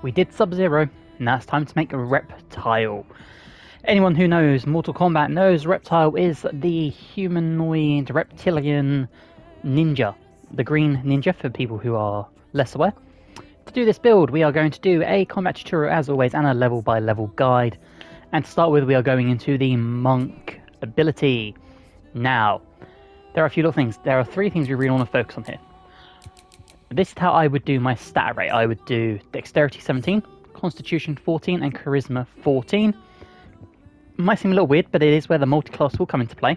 We did Sub-Zero, now it's time to make a Reptile. Anyone who knows Mortal Kombat knows Reptile is the humanoid reptilian ninja. The green ninja for people who are less aware. To do this build, we are going to do a combat tutorial as always and a level by level guide. And to start with, we are going into the monk ability. Now, there are a few little things. There are three things we really want to focus on here. This is how I would do my stat rate. I would do Dexterity 17, Constitution 14, and Charisma 14. Might seem a little weird, but it is where the multi-class will come into play.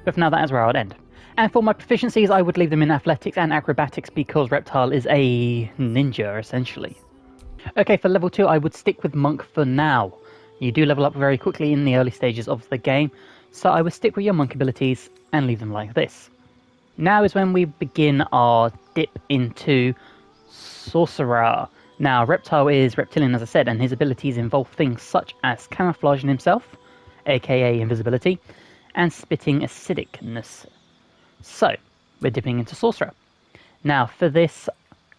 But for now, that is where I would end. And for my proficiencies, I would leave them in Athletics and Acrobatics because Reptile is a ninja, essentially. Okay, for level 2, I would stick with Monk for now. You do level up very quickly in the early stages of the game, so I would stick with your Monk abilities and leave them like this. Now is when we begin our dip into Sorcerer. Now, Reptile is reptilian, as I said, and his abilities involve things such as camouflaging himself, aka invisibility, and spitting acidicness. So, we're dipping into Sorcerer. Now, for this,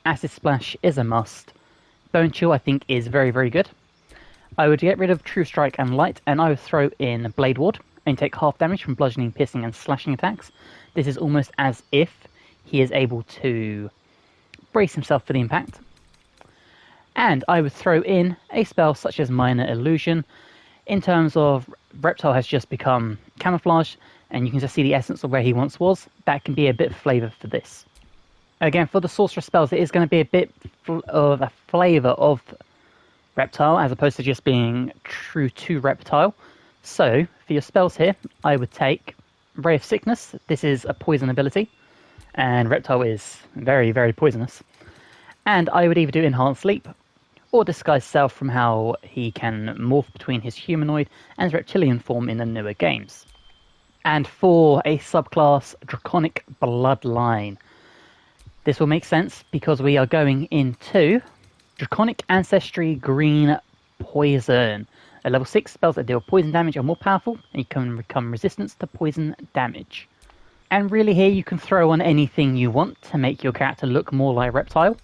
Acid Splash is a must. Bone Chill, I think, is very, very good. I would get rid of True Strike and Light, and I would throw in Blade Ward, and take half damage from bludgeoning, piercing, and slashing attacks. This is almost as if he is able to brace himself for the impact. And I would throw in a spell such as Minor Illusion. In terms of Reptile has just become camouflage, and you can just see the essence of where he once was. That can be a bit of flavour for this. Again, for the Sorcerer spells, it is going to be a bit of a flavour of Reptile, as opposed to just being true to Reptile. So, for your spells here, I would take Ray of Sickness. This is a poison ability, and Reptile is very, very poisonous. And I would either do Enhanced Sleep, or Disguise Self from how he can morph between his humanoid and his reptilian form in the newer games. And for a subclass, Draconic Bloodline. This will make sense because we are going into Draconic Ancestry Green Poison. At level 6, spells that deal poison damage are more powerful, and you can become resistant to poison damage. And really here you can throw on anything you want to make your character look more like Reptile.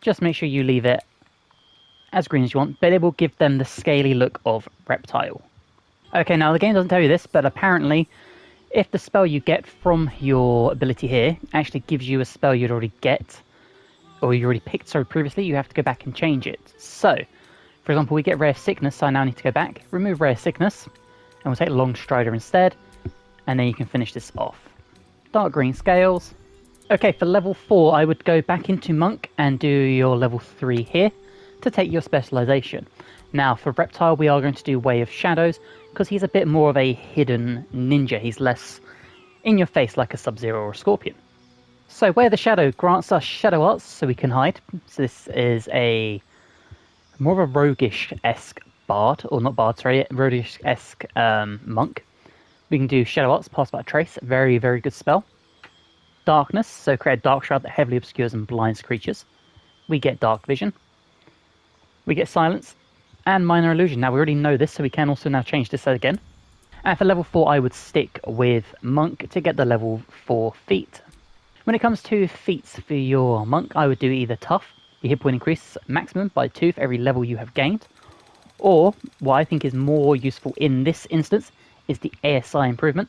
Just make sure you leave it as green as you want, but it will give them the scaly look of Reptile. Okay, now the game doesn't tell you this, but apparently if the spell you get from your ability here actually gives you a spell you'd already get, or you already picked previously, you have to go back and change it. So, for example, we get Ray of Sickness, so I now need to go back, remove Ray of Sickness, and we'll take Long Strider instead, and then you can finish this off. Dark Green Scales. Okay, for level 4, I would go back into Monk and do your level 3 here to take your specialization. Now, for Reptile, we are going to do Way of Shadows, because he's a bit more of a hidden ninja. He's less in your face like a Sub-Zero or a Scorpion. So, Way of the Shadow grants us Shadow Arts, so we can hide. So this is a more of a roguish-esque bard, or not bard, sorry, roguish-esque monk. We can do Shadow Arts, Pass by Trace, very, very good spell. Darkness, so create a dark shroud that heavily obscures and blinds creatures. We get Dark Vision. We get Silence, and Minor Illusion. Now we already know this, so we can also now change this again. And for level 4, I would stick with Monk to get the level 4 feat. When it comes to feats for your Monk, I would do either Tough, your hit point increases maximum by 2 for every level you have gained, or what I think is more useful in this instance is the ASI improvement.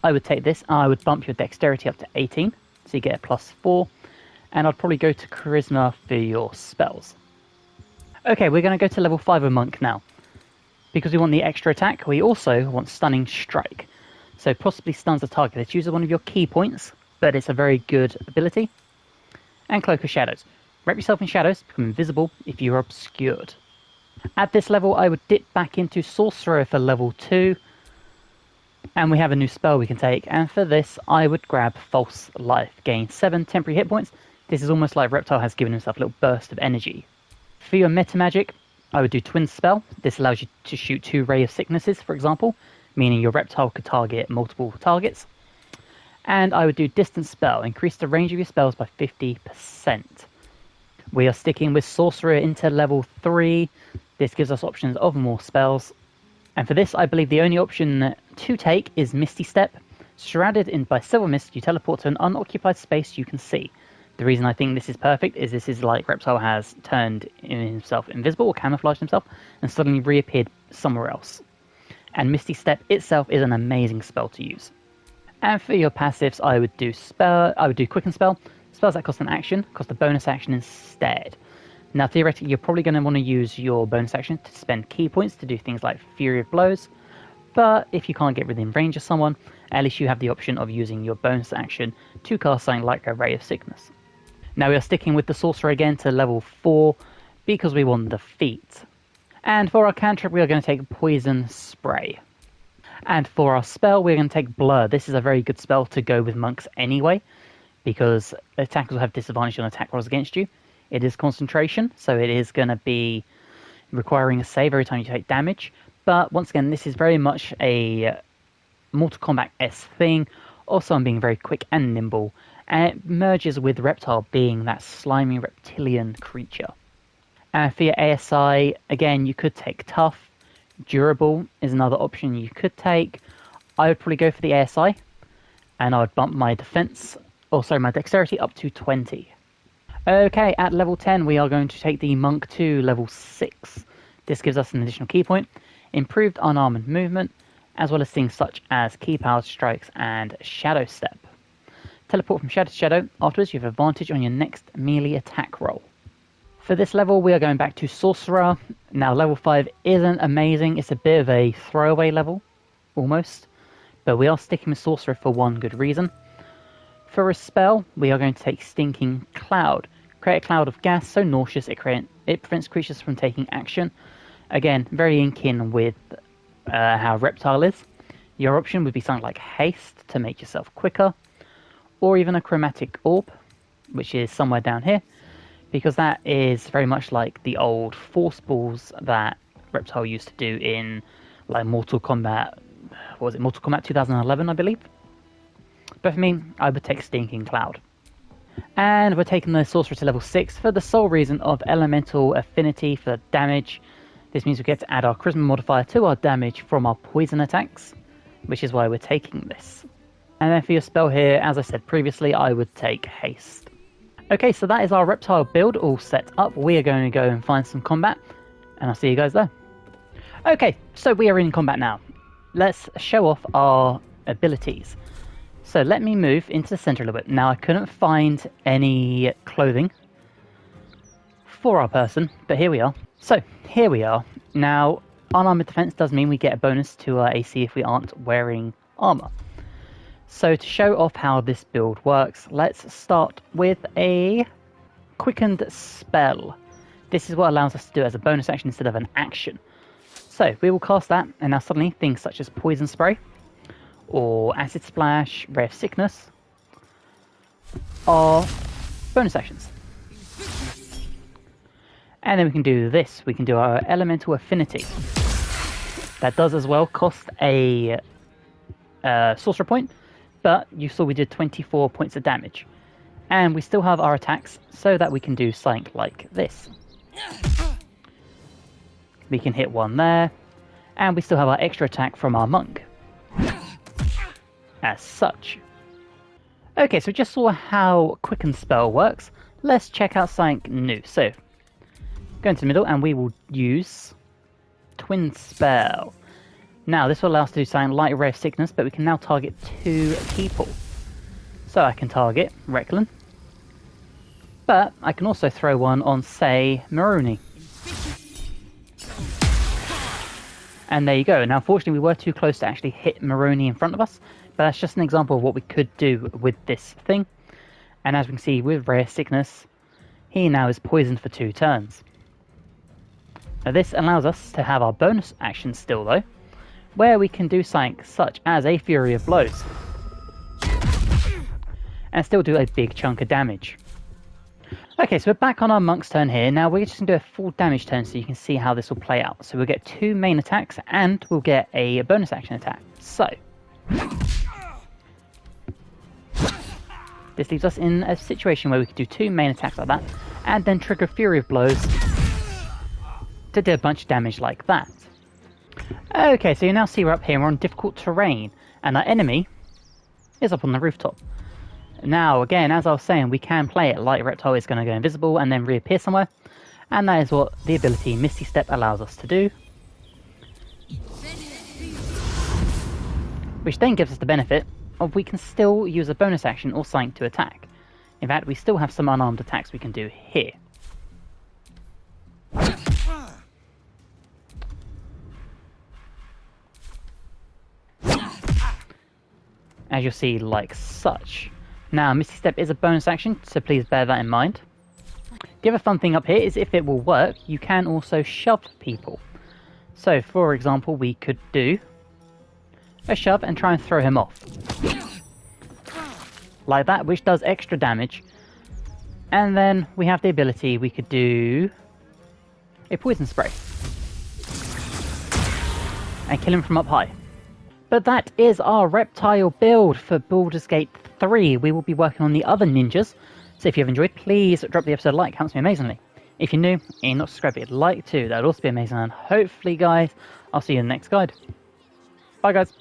I would take this, I would bump your Dexterity up to 18, so you get a +4, and I'd probably go to Charisma for your spells. Okay, we're going to go to level 5 of Monk now. Because we want the extra attack, we also want Stunning Strike. So possibly stuns the target. It's usually one of your key points, but it's a very good ability. And Cloak of Shadows. Wrap yourself in shadows, become invisible if you are obscured. At this level, I would dip back into Sorcerer for level 2. And we have a new spell we can take. And for this, I would grab False Life. Gain 7 temporary hit points. This is almost like Reptile has given himself a little burst of energy. For your Meta Magic, I would do Twin Spell. This allows you to shoot 2 Ray of Sicknesses, for example, meaning your Reptile could target multiple targets. And I would do Distance Spell. Increase the range of your spells by 50%. We are sticking with Sorcerer into level 3. This gives us options of more spells. And for this, I believe the only option to take is Misty Step. Surrounded by silver mist, you teleport to an unoccupied space you can see. The reason I think this is perfect is this is like Reptile has turned himself invisible or camouflaged himself and suddenly reappeared somewhere else. And Misty Step itself is an amazing spell to use. And for your passives, I would do Quicken Spell. Spells that cost an action, cost a bonus action instead. Now theoretically, you're probably going to want to use your bonus action to spend key points to do things like Fury of Blows. But if you can't get within range of someone, at least you have the option of using your bonus action to cast something like a Ray of Sickness. Now we are sticking with the Sorcerer again to level 4 because we want the feat. And for our cantrip we are going to take Poison Spray. And for our spell we're going to take Blur. This is a very good spell to go with monks anyway, because attackers will have disadvantage on attack rolls against you. It is concentration, so it is going to be requiring a save every time you take damage. But once again, this is very much a Mortal Kombat-esque thing. Also, I'm being very quick and nimble, and it merges with Reptile being that slimy reptilian creature. And for your ASI, again, you could take Tough. Durable is another option you could take. I would probably go for the ASI, and I would bump my defense, my dexterity up to 20. Okay, at level 10, we are going to take the Monk to level 6. This gives us an additional key point, improved unarmed movement, as well as things such as Key Powered Strikes and Shadow Step. Teleport from shadow to shadow. Afterwards, you have advantage on your next melee attack roll. For this level, we are going back to Sorcerer. Now, level 5 isn't amazing. It's a bit of a throwaway level, almost. But we are sticking with Sorcerer for one good reason. For a spell, we are going to take Stinking Cloud. Create a cloud of gas so nauseous it prevents creatures from taking action. Again, very in kin with how Reptile is. Your option would be something like Haste to make yourself quicker, or even a Chromatic Orb, which is somewhere down here, because that is very much like the old Force Balls that Reptile used to do in like Mortal Kombat. What was it? Mortal Kombat 2011, I believe. But for me, I would take Stinking Cloud. And we're taking the Sorcerer to level 6 for the sole reason of Elemental Affinity for damage. This means we get to add our Charisma modifier to our damage from our poison attacks, which is why we're taking this. And then for your spell here, as I said previously, I would take Haste. Okay, so that is our Reptile build all set up. We are going to go and find some combat, and I'll see you guys there. Okay, so we are in combat now. Let's show off our abilities. So let me move into the center a little bit. Now, I couldn't find any clothing for our person, but here we are. So, here we are. Now, unarmored defense does mean we get a bonus to our AC if we aren't wearing armor. So, to show off how this build works, let's start with a quickened spell. This is what allows us to do it as a bonus action instead of an action. So, we will cast that, and now suddenly things such as Poison Spray, or Acid Splash, Ray of Sickness are bonus actions. And then we can do this. We can do our Elemental Affinity. That does as well cost a Sorcerer point, but you saw we did 24 points of damage. And we still have our attacks so that we can do something like this. We can hit one there, and we still have our extra attack from our Monk. As such. Okay, so we just saw how Quicken Spell works. Let's check out something new. So, go into the middle and we will use Twin Spell. Now, this will allow us to do something like Ray of Sickness, but we can now target 2 people. So I can target Recklin, but I can also throw one on, say, Maroni. And there you go. Now, unfortunately, we were too close to actually hit Maroni in front of us, but that's just an example of what we could do with this thing. And as we can see with Ray of Sickness, he now is poisoned for 2 turns. Now, this allows us to have our bonus action still, though, where we can do something such as a Fury of Blows, and still do a big chunk of damage. Okay, so we're back on our Monk's turn here. Now we're just going to do a full damage turn so you can see how this will play out. So we'll get 2 main attacks and we'll get a bonus action attack. So, this leaves us in a situation where we can do 2 main attacks like that and then trigger Fury of Blows to do a bunch of damage like that. Okay, so you now see we're up here, we're on difficult terrain, and our enemy is up on the rooftop. Now, again, as I was saying, we can play it like Reptile is going to go invisible and then reappear somewhere. And that is what the ability Misty Step allows us to do. Which then gives us the benefit of we can still use a bonus action or something to attack. In fact, we still have some unarmed attacks we can do here. As you'll see, like such. Now, Misty Step is a bonus action, so please bear that in mind. The other fun thing up here is if it will work, you can also shove people. So, for example, we could do a shove and try and throw him off. Like that, which does extra damage. And then we have the ability, we could do a poison spray. And kill him from up high. But that is our Reptile build for Baldur's Gate 3. We will be working on the other ninjas. So if you have enjoyed, please drop the episode a like, helps me amazingly. If you're new and you're not subscribed, if you'd like to, that would also be amazing. And hopefully, guys, I'll see you in the next guide. Bye, guys.